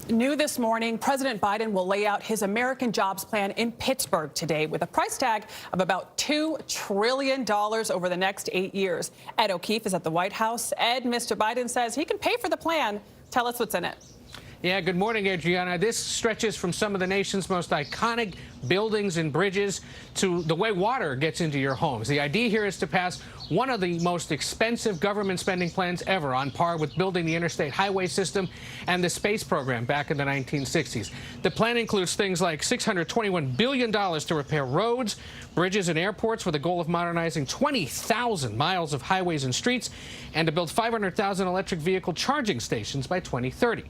New this morning, President Biden will lay out his American jobs plan in Pittsburgh today with a price tag of about $2 trillion over the next 8 years. Ed O'Keefe is at the White House. Ed, Mr. Biden says he can pay for the plan. Tell us what's in it. Yeah, good morning, Adriana. This stretches from some of the nation's most iconic buildings and bridges to the way water gets into your homes. The idea here is to pass one of the most expensive government spending plans ever, on par with building the interstate highway system and the space program back in the 1960s. The plan includes things like $621 billion to repair roads, bridges, and airports with a goal of modernizing 20,000 miles of highways and streets, and to build 500,000 electric vehicle charging stations by 2030.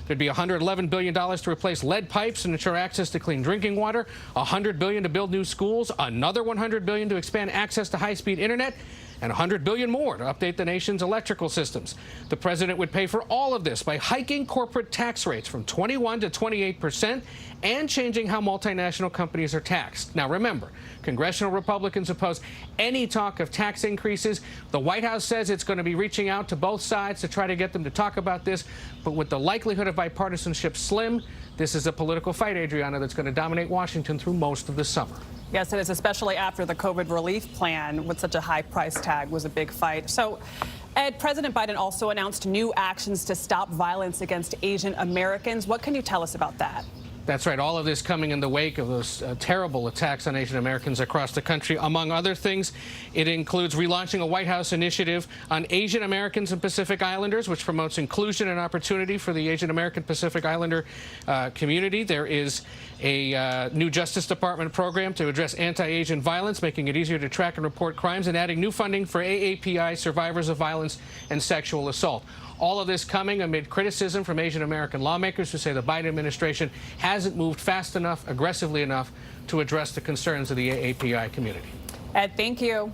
There'd be $111 billion to replace lead pipes and ensure access to clean drinking water, $100 billion to build new schools, another $100 billion to expand access to high-speed internet, and $100 billion more to update the nation's electrical systems. The president would pay for all of this by hiking corporate tax rates from 21% to 28% and changing how multinational companies are taxed. Now, remember, congressional Republicans oppose any talk of tax increases. The White House says it's going to be reaching out to both sides to try to get them to talk about this. But with the likelihood of bipartisanship slim, this is a political fight, Adriana, that's going to dominate Washington through most of the summer. Yes, it is, especially after the COVID relief plan with such a high price tag was a big fight. So, Ed, President Biden also announced new actions to stop violence against Asian Americans. What can you tell us about that? That's right. All of this coming in the wake of those terrible attacks on Asian Americans across the country. Among other things, it includes relaunching a White House initiative on Asian Americans and Pacific Islanders, which promotes inclusion and opportunity for the Asian American Pacific Islander community. There is a new Justice Department program to address anti-Asian violence, making it easier to track and report crimes, and adding new funding for AAPI survivors of violence and sexual assault. All of this coming amid criticism from Asian American lawmakers who say the Biden administration hasn't moved fast enough, aggressively enough to address the concerns of the AAPI community. Ed, thank you.